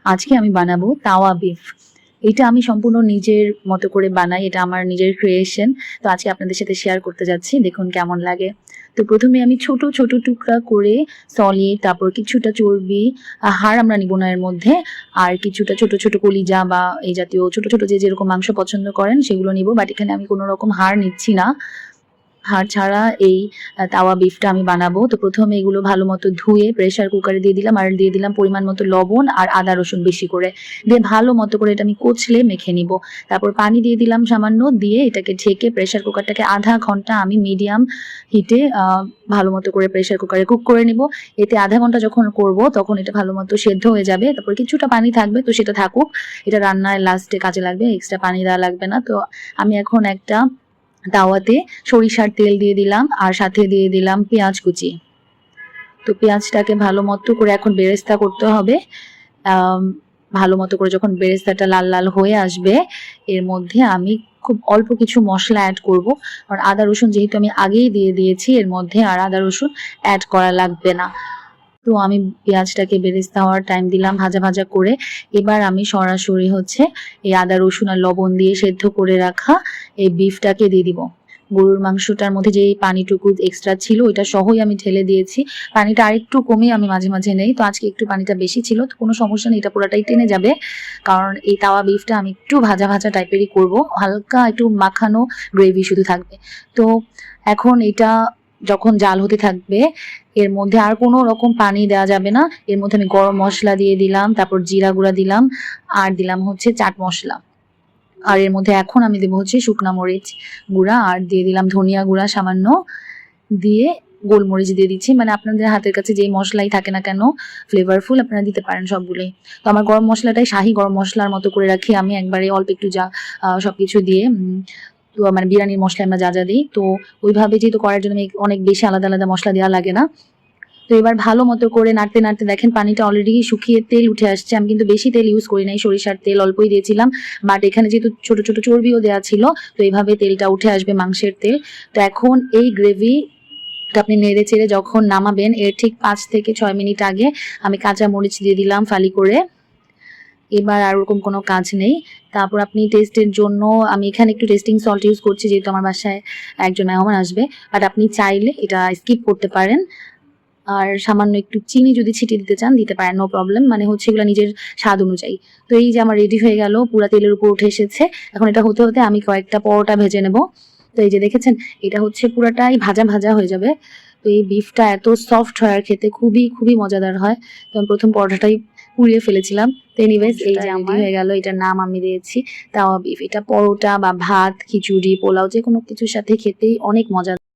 আজকে আমি বানাবো তাওয়া বিফ। এটা আমি সম্পূর্ণ নিজের মতো করে বানাই, এটা আমার নিজের ক্রিয়েশন। তো আজকে আপনাদের সাথে শেয়ার করতে যাচ্ছি, দেখুন কেমন লাগে। তো প্রথমে আমি ছোট ছোট টুকরা করে সলিড, তারপর কিছুটা চর্বি, হাড় আমরা নিব না এর মধ্যে, আর কিছুটা ছোট ছোট কলিজা বা এই জাতীয় ছোট ছোট যে যেরকম মাংস পছন্দ করেন সেগুলো নিব। বাট এখানে আমি কোনো রকম হাড় নিচ্ছি না, হাড় ছাড়া এই তাওয়া বিফটা আমি বানাবো। তো প্রথমে এগুলো ভালো মতো ধুয়ে প্রেসার কুকারে দিয়ে দিলাম, আর দিয়ে দিলাম পরিমাণ মতো লবণ আর আদা রসুন বেশি করে দিয়ে ভালো মতো করে এটা আমি কচলে মেখে নিব। তারপর পানি দিয়ে দিলাম সামান্য, দিয়ে এটাকে ঢেকে প্রেসার কুকারটাকে আধা ঘন্টা আমি মিডিয়াম হিটে ভালো মতো করে প্রেসার কুকারে কুক করে নিব। এতে আধা ঘন্টা যখন করব তখন এটা ভালো মতো সেদ্ধ হয়ে যাবে। তারপর কিছুটা পানি থাকবে, তো সেটা থাকুক, এটা রান্নায় লাস্টে কাজে লাগবে, এক্সট্রা পানি দেওয়া লাগবে না। তো আমি এখন একটা তাওয়াতে সরিষার তেল দিয়ে দিলাম, আর সাথে দিয়ে দিলাম পেঁয়াজ কুচি। তো পেঁয়াজটাকে ভালো মতো করে এখন বেরেস্তা করতে হবে। ভালো মতো করে যখন বেরেস্তাটা লাল লাল হয়ে আসবে, এর মধ্যে আমি খুব অল্প কিছু মশলা অ্যাড করব। আর আদা রসুন যেহেতু আমি আগেই দিয়ে দিয়েছি এর মধ্যে, আর আদা রসুন অ্যাড করা লাগবে না। তো আমি পেঁয়াজটাকে বেরেস্তা হওয়ার টাইম দিলাম ভাজা ভাজা করে। এবার আমি সরাসরি এই আদা রসুন আর লবণ দিয়ে সেদ্ধ করে রাখা এই বিফটাকে দিয়ে দিব। গরুর মাংসটার মধ্যে যে পানিটুকু এক্সট্রা ছিল ওইটা সহই আমি ঢেলে দিয়েছি। পানিটা আরেকটু কমিয়ে আমি মাঝে মাঝে নেই, তো আজকে একটু পানিটা বেশি ছিল, তো কোনো সমস্যা নেই, এটা পুরোটাই টেনে যাবে। কারণ এই তাওয়া বিফটা আমি একটু ভাজা ভাজা টাইপেরই করব, হালকা একটু মাখানো গ্রেভি শুধু থাকবে। তো এখন এটা যখন জাল হতে থাকবে, এর মধ্যে আর কোনো রকম পানি দেওয়া যাবে না। এর মধ্যে আমি গরম মশলা দিয়ে দিলাম, তারপর জিরা গুঁড়া দিলাম, আর দিলাম চাট মশলা। আর এর মধ্যে এখন আমি দেবো শুকনা মরিচ গুঁড়া, আর দিয়ে দিলাম ধনিয়া গুঁড়া সামান্য, দিয়ে গোলমরিচ দিয়ে দিচ্ছি। মানে আপনাদের হাতের কাছে যেই মশলাই থাকে না কেন ফ্লেভারফুল আপনারা দিতে পারেন সবগুলোই। তো আমার গরম মশলাটাই শাহি গরম মশলার মতো করে রাখি আমি, একবারে অল্প একটু যা সবকিছু দিয়ে তো মানে বিরিয়ানির মশলা আমরা যা যা দিই, তো ওইভাবে যেহেতু করার জন্য অনেক বেশি আলাদা আলাদা মশলা দেওয়া লাগে না। তো এবার ভালো মতো করে নাড়তে নাড়তে দেখেন পানিটা অলরেডি শুকিয়ে তেল উঠে আসছে। আমি কিন্তু বেশি তেল ইউজ করি নাই, সরিষার তেল অল্পই দিয়েছিলাম, বাট এখানে যেহেতু ছোট ছোট চর্বিও দেওয়া ছিল, তো এইভাবে তেলটা উঠে আসবে মাংসের তেল। তো এখন এই গ্রেভি আপনি নেড়ে চেড়ে যখন নামাবেন, এর ঠিক 5 থেকে 6 মিনিট আগে আমি কাঁচা মরিচ দিয়ে দিলাম ফালি করে। এবার আর ওরকম কোনো কাজ নেই। তারপর আপনি টেস্টের জন্য আমি এখানে একটু টেস্টিং সল্ট ইউজ করছি, যেহেতু আমার বাসায় একজন মেহমান আসবে, বাট আপনি চাইলে এটা স্কিপ করতে পারেন। আর সামান্য একটু চিনি যদি ছিটিয়ে দিতে চান দিতে পারেন, নো প্রবলেম, মানে এগুলো নিজের স্বাদ অনুযায়ী। তো এই যে আমার রেডি হয়ে গেল, পুরা তেলের উপর উঠে এসেছে। এখন এটা হতে হতে আমি কয়েকটা পরোটা ভেজে নেব। তো এই যে দেখেছেন এটা পুরাটাই ভাজা ভাজা হয়ে যাবে। তো এই বিফটা এত সফট হয় আর খেতে খুবই খুবই মজাদার হয়। তো আমি প্রথম পরোটাটাই পুড়িয়ে ফেলেছিলাম। তো এনিওয়েজ এই যে রেডি হয়ে গেল, এটার নাম আমি দিয়েছি তাওয়া বিফ। এটা পরোটা বা ভাত, খিচুড়ি, পোলাও যে কোনো কিছুর সাথে খেতেই অনেক মজা।